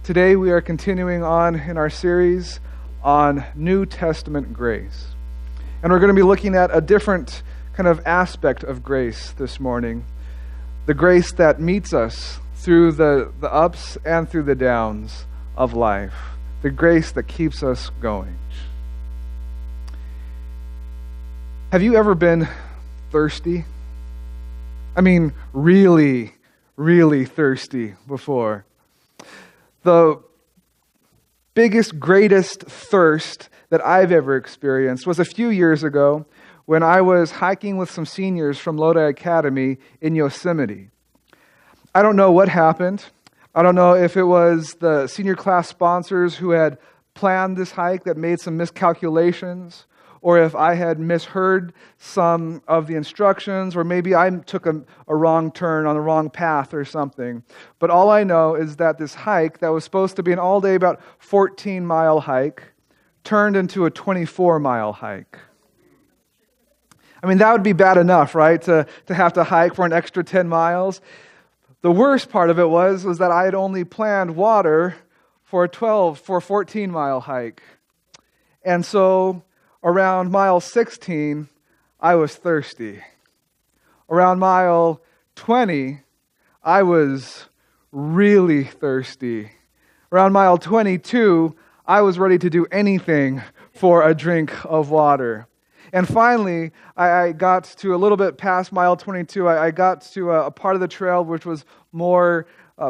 Today we are continuing on in our series on New Testament grace. And we're going to be looking at a different kind of aspect of grace this morning. The grace that meets us through the ups and through the downs of life. The grace that keeps us going. Have you ever been thirsty? I mean, really, really thirsty before. The biggest, greatest thirst that I've ever experienced was a few years ago when I was hiking with some seniors from Lodi Academy in Yosemite. I don't know what happened. I don't know if it was the senior class sponsors who had planned this hike that made some miscalculations, or if I had misheard some of the instructions, or maybe I took a wrong turn on the wrong path or something. But all I know is that this hike that was supposed to be an all-day, about 14-mile hike, turned into a 24-mile hike. I mean, that would be bad enough, right, to have to hike for an extra 10 miles. The worst part of it was that I had only planned water for a 14-mile hike. And so around mile 16, I was thirsty. Around mile 20, I was really thirsty. Around mile 22, I was ready to do anything for a drink of water. And finally, I got to a little bit past mile 22. I got to a part of the trail which was more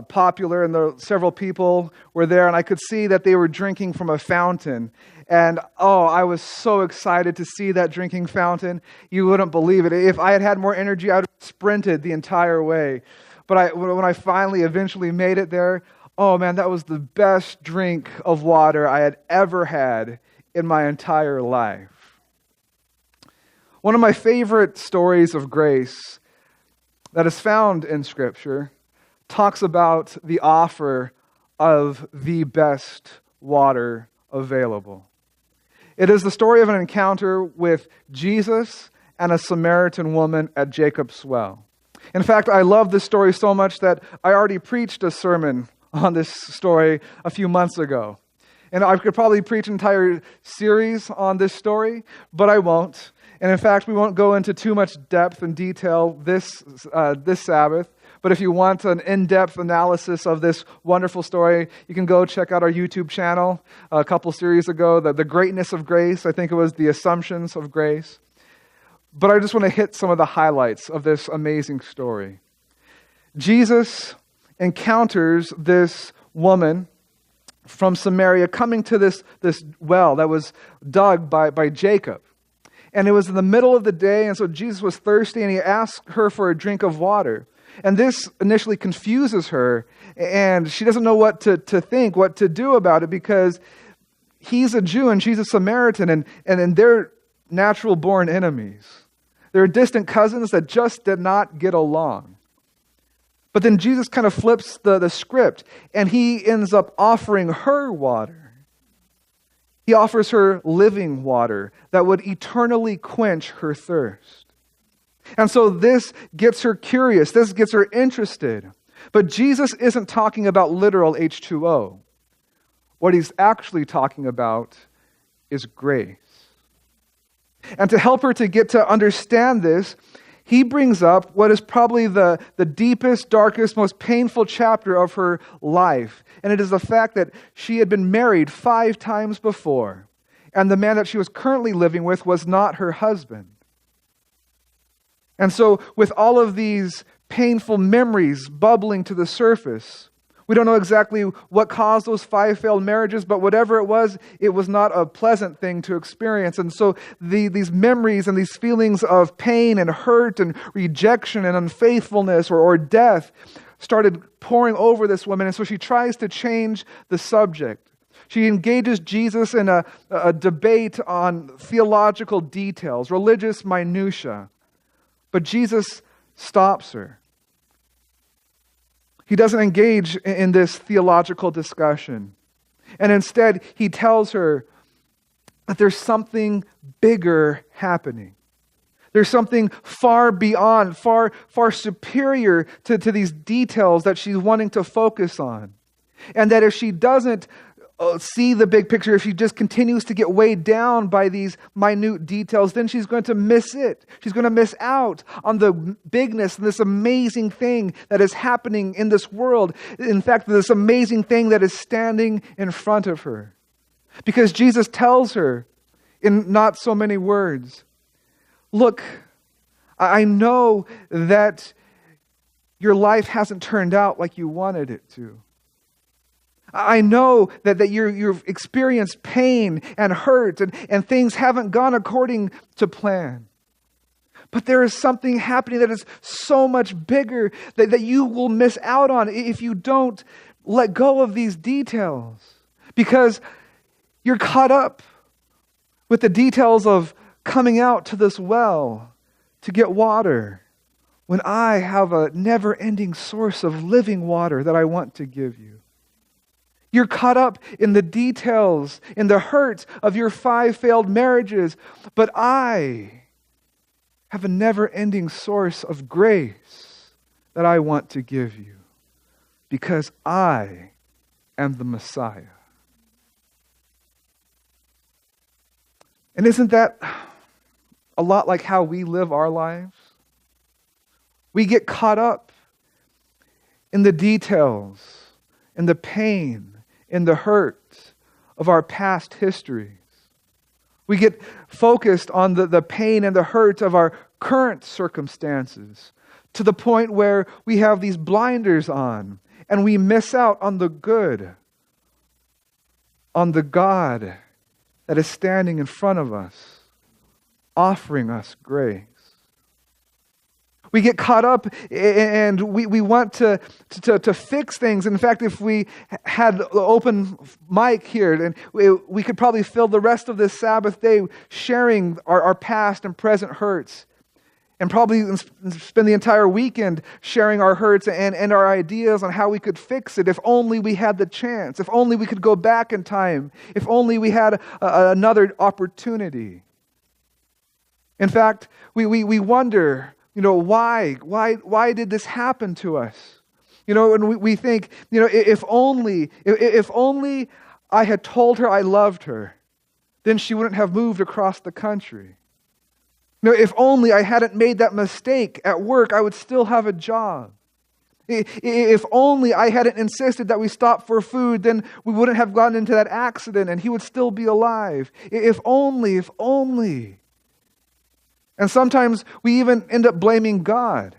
popular, and several people were there, and I could see that they were drinking from a fountain. And I was so excited to see that drinking fountain. You wouldn't believe it. If I had had more energy, I would have sprinted the entire way. But when I finally eventually made it there, oh man, that was the best drink of water I had ever had in my entire life. One of my favorite stories of grace that is found in Scripture talks about the offer of the best water available. It is the story of an encounter with Jesus and a Samaritan woman at Jacob's well. In fact, I love this story so much that I already preached a sermon on this story a few months ago. And I could probably preach an entire series on this story, but I won't. And in fact, we won't go into too much depth and detail this Sabbath. But if you want an in-depth analysis of this wonderful story, you can go check out our YouTube channel a couple series ago, the Greatness of Grace. I think it was the Assumptions of Grace. But I just want to hit some of the highlights of this amazing story. Jesus encounters this woman from Samaria coming to this well that was dug by Jacob. And it was in the middle of the day, and so Jesus was thirsty, and he asked her for a drink of water. And this initially confuses her, and she doesn't know what to think, what to do about it, because he's a Jew and she's a Samaritan, and they're natural-born enemies. They're distant cousins that just did not get along. But then Jesus kind of flips the script, and he ends up offering her water. He offers her living water that would eternally quench her thirst. And so this gets her curious. This gets her interested. But Jesus isn't talking about literal H2O. What he's actually talking about is grace. And to help her to get to understand this, he brings up what is probably the deepest, darkest, most painful chapter of her life. And it is the fact that she had been married 5 times before. And the man that she was currently living with was not her husband. And so with all of these painful memories bubbling to the surface, we don't know exactly what caused those 5 failed marriages, but whatever it was not a pleasant thing to experience. And so these memories and these feelings of pain and hurt and rejection and unfaithfulness or death started pouring over this woman. And so she tries to change the subject. She engages Jesus in a debate on theological details, religious minutiae. But Jesus stops her. He doesn't engage in this theological discussion. And instead, he tells her that there's something bigger happening. There's something far beyond, far superior to these details that she's wanting to focus on. And that if she doesn't see the big picture, if she just continues to get weighed down by these minute details, then she's going to miss it. She's going to miss out on the bigness and this amazing thing that is happening in this world. In fact, this amazing thing that is standing in front of her. Because Jesus tells her in not so many words, look, I know that your life hasn't turned out like you wanted it to. I know that you've experienced pain and hurt and things haven't gone according to plan. But there is something happening that is so much bigger that you will miss out on if you don't let go of these details. Because you're caught up with the details of coming out to this well to get water when I have a never-ending source of living water that I want to give you. You're caught up in the details, in the hurt of your 5 failed marriages, but I have a never-ending source of grace that I want to give you because I am the Messiah. And isn't that a lot like how we live our lives? We get caught up in the details, in the pain, in the hurt of our past histories. We get focused on the pain and the hurt of our current circumstances to the point where we have these blinders on and we miss out on the good, on the God that is standing in front of us, offering us grace. We get caught up and we want to fix things. In fact, if we had the open mic here, then we could probably fill the rest of this Sabbath day sharing our past and present hurts. And probably spend the entire weekend sharing our hurts and our ideas on how we could fix it if only we had the chance, if only we could go back in time, if only we had another opportunity. In fact, we wonder, why did this happen to us? And we think, if only I had told her I loved her, then she wouldn't have moved across the country. If only I hadn't made that mistake at work, I would still have a job. If only I hadn't insisted that we stop for food, then we wouldn't have gotten into that accident and he would still be alive. If only. And sometimes we even end up blaming God.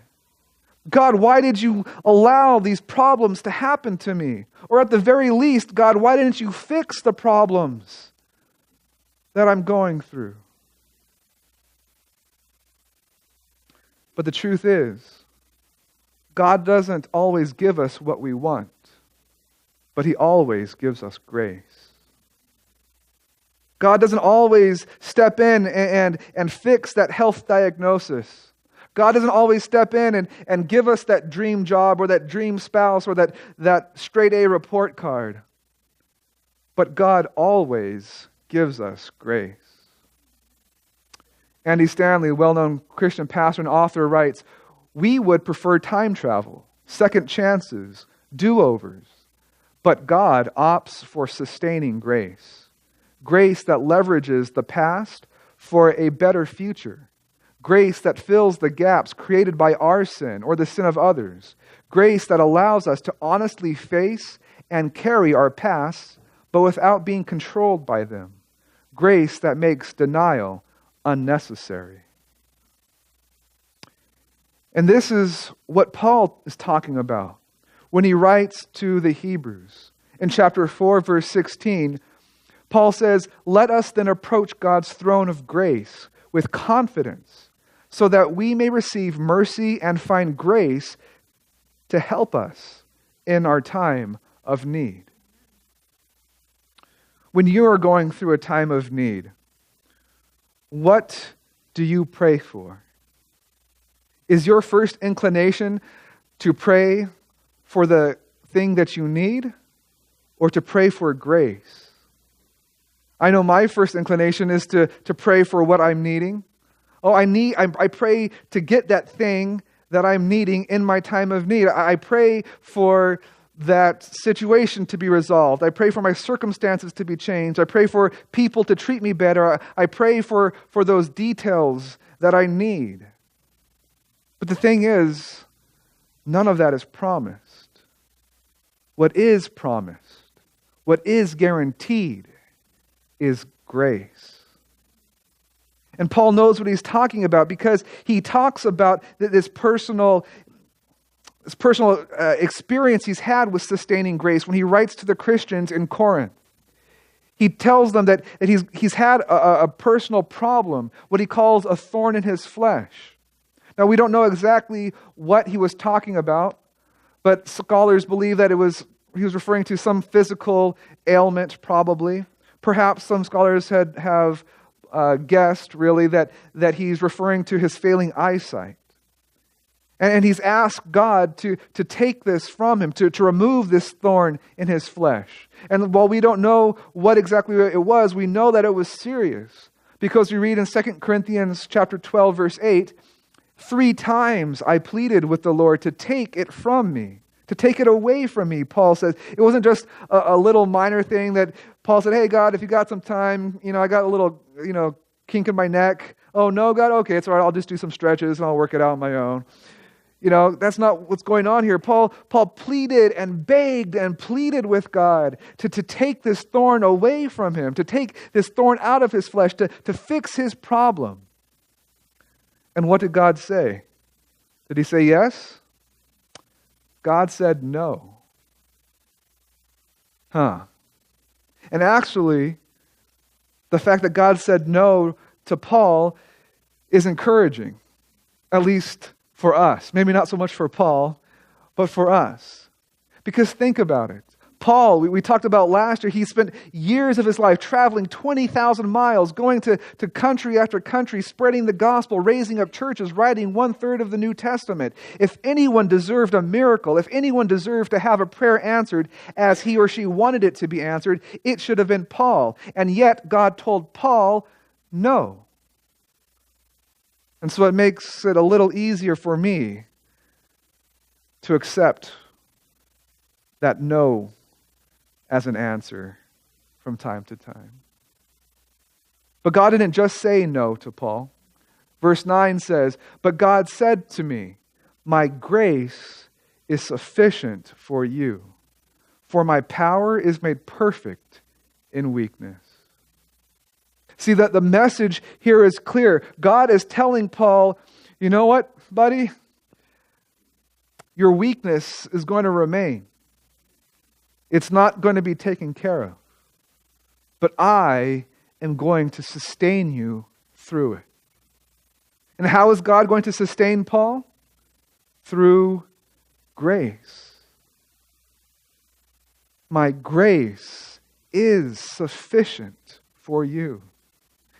God, why did you allow these problems to happen to me? Or at the very least, God, why didn't you fix the problems that I'm going through? But the truth is, God doesn't always give us what we want, but He always gives us grace. God doesn't always step in and fix that health diagnosis. God doesn't always step in and give us that dream job or that dream spouse or that straight A report card. But God always gives us grace. Andy Stanley, a well-known Christian pastor and author, writes, "We would prefer time travel, second chances, do-overs, but God opts for sustaining grace. Grace that leverages the past for a better future. Grace that fills the gaps created by our sin or the sin of others. Grace that allows us to honestly face and carry our pasts, but without being controlled by them. Grace that makes denial unnecessary." And this is what Paul is talking about when he writes to the Hebrews. In chapter 4, verse 16, Paul says, "Let us then approach God's throne of grace with confidence, so that we may receive mercy and find grace to help us in our time of need." When you are going through a time of need, what do you pray for? Is your first inclination to pray for the thing that you need or to pray for grace? I know my first inclination is to pray for what I'm needing. I pray to get that thing that I'm needing in my time of need. I pray for that situation to be resolved. I pray for my circumstances to be changed. I pray for people to treat me better. I pray for those details that I need. But the thing is, none of that is promised. What is promised, what is guaranteed, is grace. And Paul knows what he's talking about because he talks about this personal experience he's had with sustaining grace when he writes to the Christians in Corinth. He tells them that he's had a personal problem, what he calls a thorn in his flesh. Now, we don't know exactly what he was talking about, but scholars believe that he was referring to some physical ailment, probably. Perhaps some scholars have guessed, really, that he's referring to his failing eyesight. And he's asked God to take this from him, to remove this thorn in his flesh. And while we don't know what exactly it was, we know that it was serious. Because we read in 2 Corinthians chapter 12, verse 8, 3 times I pleaded with the Lord to take it from me, to take it away from me, Paul says. It wasn't just a little minor thing that Paul said, hey, God, if you got some time, I got a little, kink in my neck. Oh, no, God? Okay, it's all right. I'll just do some stretches and I'll work it out on my own. That's not what's going on here. Paul pleaded and begged and pleaded with God to take this thorn away from him, to take this thorn out of his flesh, to fix his problem. And what did God say? Did he say yes? God said no. And actually, the fact that God said no to Paul is encouraging, at least for us. Maybe not so much for Paul, but for us. Because think about it. Paul, we talked about last year, he spent years of his life traveling 20,000 miles, going to country after country, spreading the gospel, raising up churches, writing 1/3 of the New Testament. If anyone deserved a miracle, if anyone deserved to have a prayer answered as he or she wanted it to be answered, it should have been Paul. And yet God told Paul no. And so it makes it a little easier for me to accept that no as an answer from time to time. But God didn't just say no to Paul. Verse 9 says, but God said to me, my grace is sufficient for you, for my power is made perfect in weakness. See, that the message here is clear. God is telling Paul, you know what, buddy? Your weakness is going to remain. It's not going to be taken care of. But I am going to sustain you through it. And how is God going to sustain Paul? Through grace. My grace is sufficient for you.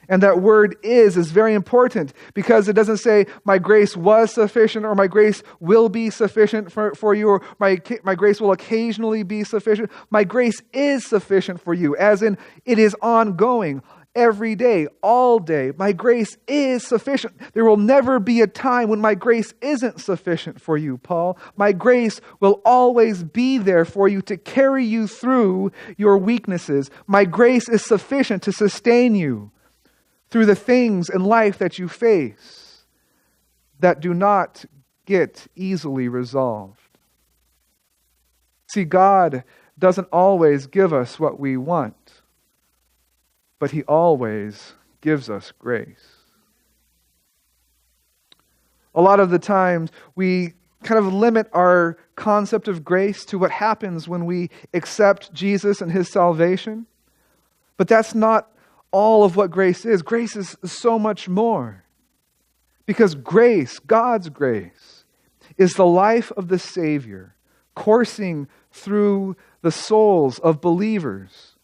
And that word is very important because it doesn't say my grace was sufficient or my grace will be sufficient for you or my grace will occasionally be sufficient. My grace is sufficient for you, as in it is ongoing every day, all day. My grace is sufficient. There will never be a time when my grace isn't sufficient for you, Paul. My grace will always be there for you to carry you through your weaknesses. My grace is sufficient to sustain you through the things in life that you face that do not get easily resolved. See, God doesn't always give us what we want, but He always gives us grace. A lot of the times we kind of limit our concept of grace to what happens when we accept Jesus and His salvation, but that's not all of what grace is. Grace is so much more. Because grace, God's grace, is the life of the Savior coursing through the souls of believers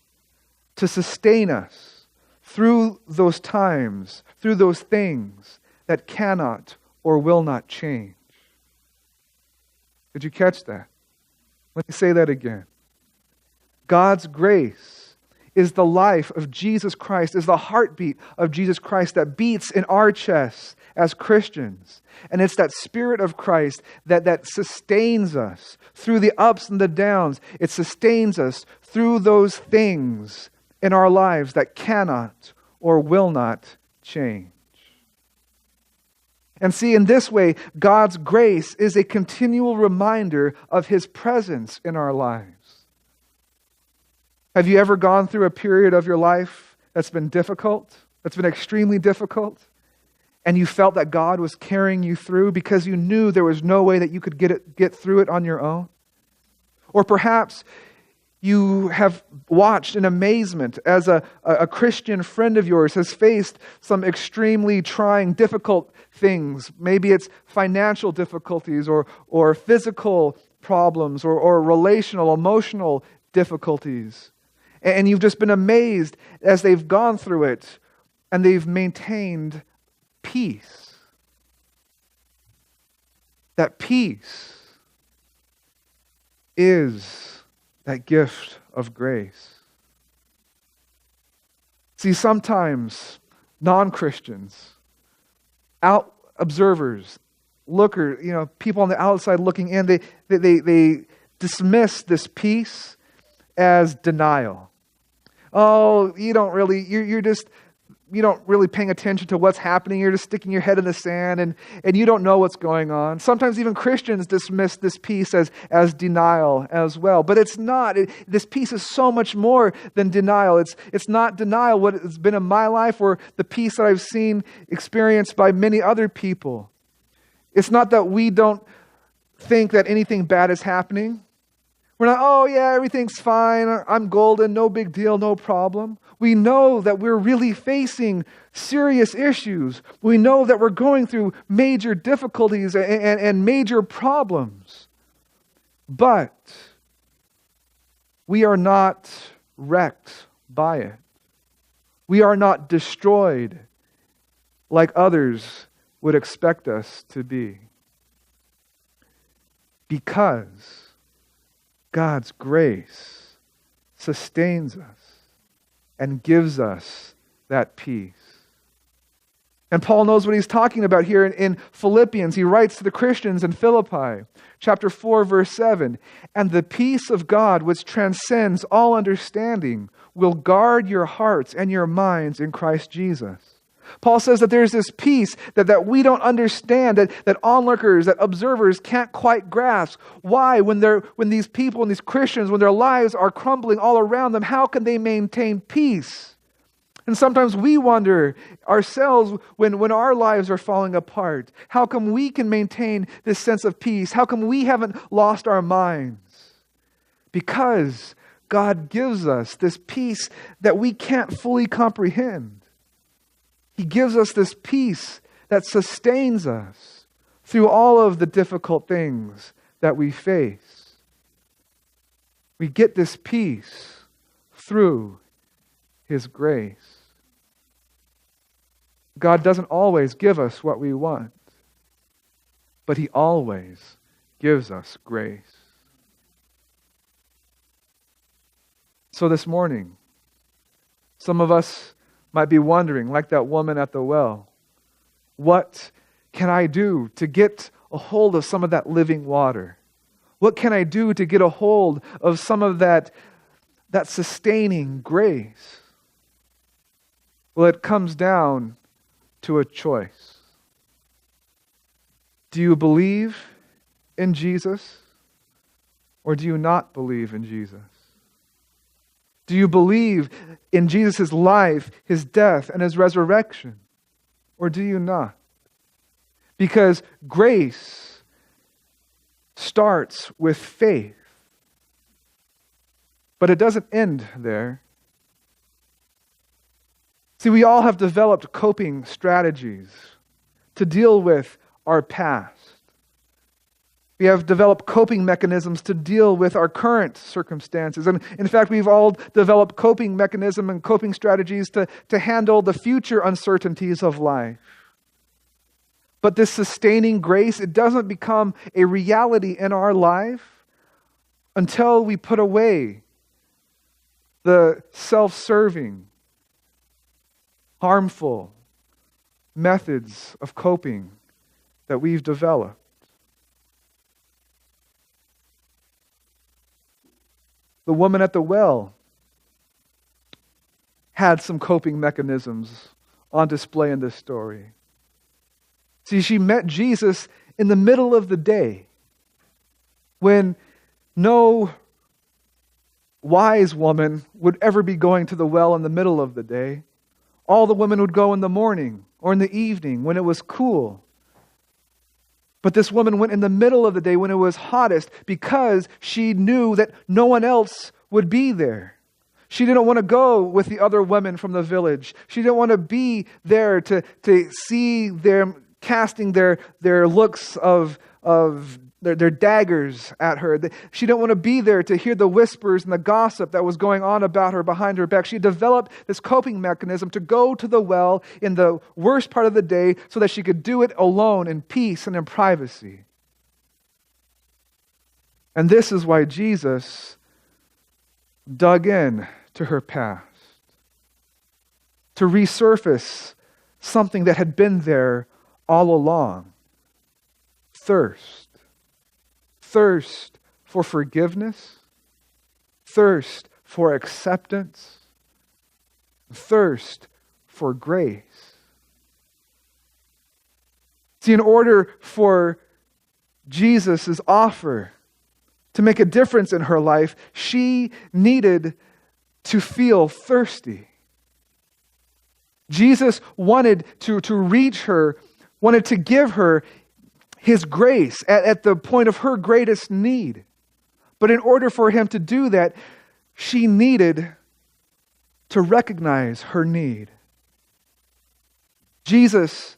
to sustain us through those times, through those things that cannot or will not change. Did you catch that? Let me say that again. God's grace is the life of Jesus Christ, is the heartbeat of Jesus Christ that beats in our chests as Christians. And it's that Spirit of Christ that sustains us through the ups and the downs. It sustains us through those things in our lives that cannot or will not change. And see, in this way, God's grace is a continual reminder of His presence in our lives. Have you ever gone through a period of your life that's been difficult, that's been extremely difficult, and you felt that God was carrying you through because you knew there was no way that you could get through it on your own? Or perhaps you have watched in amazement as a Christian friend of yours has faced some extremely trying, difficult things. Maybe it's financial difficulties or physical problems or relational, emotional difficulties. And you've just been amazed as they've gone through it and they've maintained peace. That peace is that gift of grace. See, sometimes non-Christians, observers, lookers, people on the outside looking in, they dismiss this peace as denial. Oh, you don't really paying attention to what's happening. You're just sticking your head in the sand and you don't know what's going on. Sometimes even Christians dismiss this peace as denial as well. But it's not. This peace is so much more than denial. It's not denial what has been in my life or the peace that I've seen experienced by many other people. It's not that we don't think that anything bad is happening. We're not, oh yeah, everything's fine, I'm golden, no big deal, no problem. We know that we're really facing serious issues. We know that we're going through major difficulties and major problems. But we are not wrecked by it. We are not destroyed like others would expect us to be. Because God's grace sustains us and gives us that peace. And Paul knows what he's talking about here in Philippians. He writes to the Christians in Philippi, chapter 4, verse 7, "And the peace of God, which transcends all understanding, will guard your hearts and your minds in Christ Jesus." Paul says that there's this peace that we don't understand, that onlookers, that observers can't quite grasp. Why? When these people and these Christians, when their lives are crumbling all around them, how can they maintain peace? And sometimes we wonder ourselves when our lives are falling apart, how come we can maintain this sense of peace? How come we haven't lost our minds? Because God gives us this peace that we can't fully comprehend. He gives us this peace that sustains us through all of the difficult things that we face. We get this peace through His grace. God doesn't always give us what we want, but He always gives us grace. So this morning, some of us might be wondering, like that woman at the well, what can I do to get a hold of some of that living water? What can I do to get a hold of some of that sustaining grace? Well, it comes down to a choice. Do you believe in Jesus or do you not believe in Jesus? Do you believe in Jesus' life, His death, and His resurrection? Or do you not? Because grace starts with faith. But it doesn't end there. See, we all have developed coping strategies to deal with our past. We have developed coping mechanisms to deal with our current circumstances. And in fact, we've all developed coping mechanisms and coping strategies to handle the future uncertainties of life. But this sustaining grace, it doesn't become a reality in our life until we put away the self-serving, harmful methods of coping that we've developed. The woman at the well had some coping mechanisms on display in this story. See, she met Jesus in the middle of the day when no wise woman would ever be going to the well in the middle of the day. All the women would go in the morning or in the evening when it was cool. But this woman went in the middle of the day when it was hottest because she knew that no one else would be there. She didn't want to go with the other women from the village. She didn't want to be there to see them casting their looks of their daggers at her. She didn't want to be there to hear the whispers and the gossip that was going on about her behind her back. She developed this coping mechanism to go to the well in the worst part of the day so that she could do it alone in peace and in privacy. And this is why Jesus dug in to her past, to resurface something that had been there all along. Thirst. Thirst for forgiveness, thirst for acceptance, thirst for grace. See, in order for Jesus' offer to make a difference in her life, she needed to feel thirsty. Jesus wanted to reach her, wanted to give her His grace at the point of her greatest need. But in order for Him to do that, she needed to recognize her need. Jesus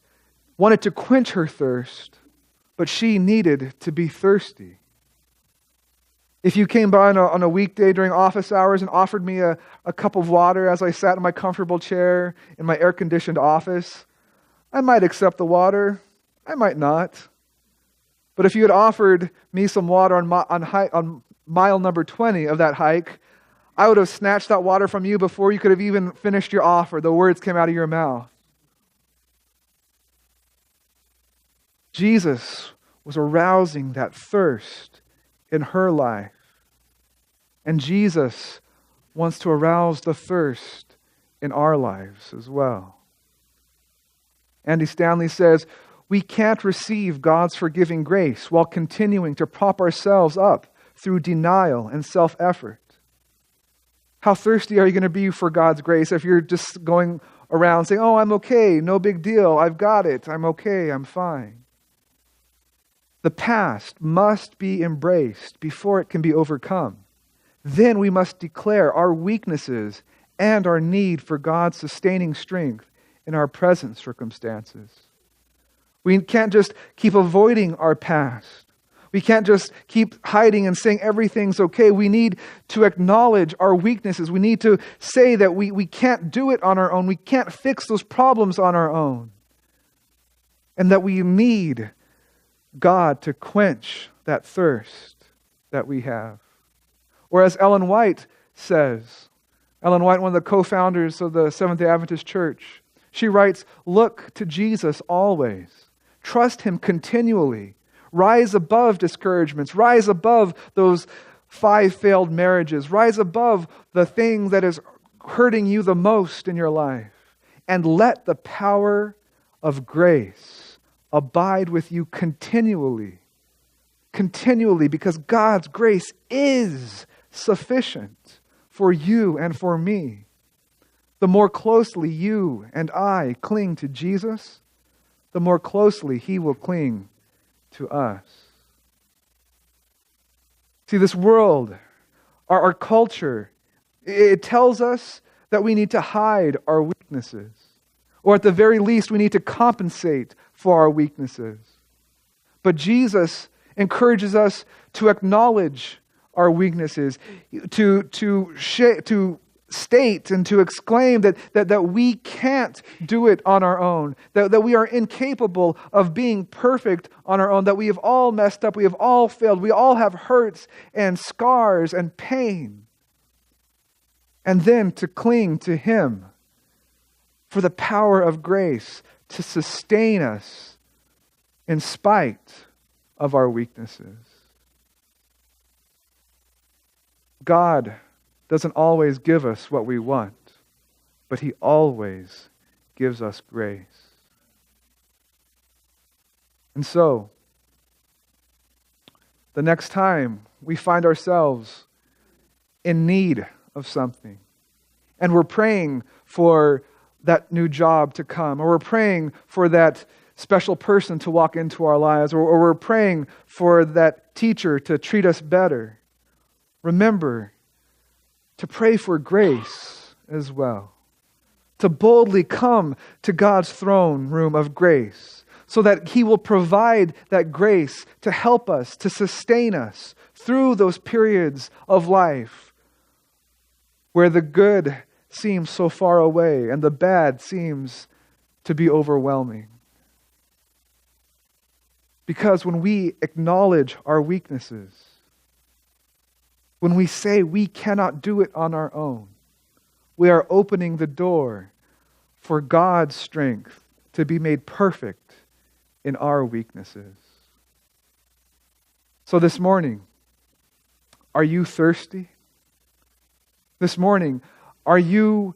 wanted to quench her thirst, but she needed to be thirsty. If you came by on a weekday during office hours and offered me a cup of water as I sat in my comfortable chair in my air-conditioned office, I might accept the water, I might not. But if you had offered me some water on mile number 20 of that hike, I would have snatched that water from you before you could have even finished your offer. The words came out of your mouth. Jesus was arousing that thirst in her life. And Jesus wants to arouse the thirst in our lives as well. Andy Stanley says, we can't receive God's forgiving grace while continuing to prop ourselves up through denial and self-effort. How thirsty are you going to be for God's grace if you're just going around saying, oh, I'm okay, no big deal, I've got it, I'm okay, I'm fine. The past must be embraced before it can be overcome. Then we must declare our weaknesses and our need for God's sustaining strength in our present circumstances. We can't just keep avoiding our past. We can't just keep hiding and saying everything's okay. We need to acknowledge our weaknesses. We need to say that we can't do it on our own. We can't fix those problems on our own. And that we need God to quench that thirst that we have. Or as Ellen White says, Ellen White, one of the co-founders of the Seventh-day Adventist Church, she writes, look to Jesus always. Trust Him continually. Rise above discouragements. Rise above those 5 failed marriages. Rise above the thing that is hurting you the most in your life. And let the power of grace abide with you continually. Continually, because God's grace is sufficient for you and for me. The more closely you and I cling to Jesus, the more closely He will cling to us. See, this world, our culture, it tells us that we need to hide our weaknesses. Or at the very least, we need to compensate for our weaknesses. But Jesus encourages us to acknowledge our weaknesses, to state and to exclaim that we can't do it on our own, that we are incapable of being perfect on our own, that we have all messed up, we have all failed, we all have hurts and scars and pain. and then to cling to Him for the power of grace to sustain us in spite of our weaknesses. God doesn't always give us what we want, but He always gives us grace. And so, the next time we find ourselves in need of something, and we're praying for that new job to come, or we're praying for that special person to walk into our lives, or we're praying for that teacher to treat us better, remember to pray for grace as well. To boldly come to God's throne room of grace so that He will provide that grace to help us, to sustain us through those periods of life where the good seems so far away and the bad seems to be overwhelming. Because when we acknowledge our weaknesses, when we say we cannot do it on our own, we are opening the door for God's strength to be made perfect in our weaknesses. So this morning, are you thirsty? This morning, are you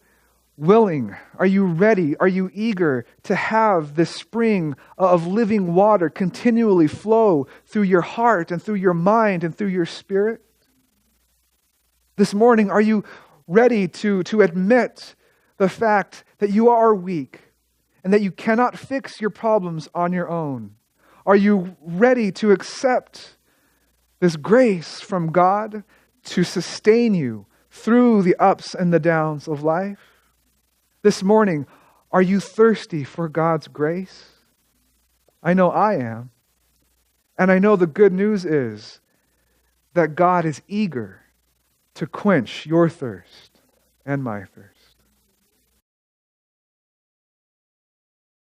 willing? Are you ready? Are you eager to have this spring of living water continually flow through your heart and through your mind and through your spirit? This morning, are you ready to admit the fact that you are weak and that you cannot fix your problems on your own? Are you ready to accept this grace from God to sustain you through the ups and the downs of life? This morning, are you thirsty for God's grace? I know I am. And I know the good news is that God is eager to quench your thirst and my thirst.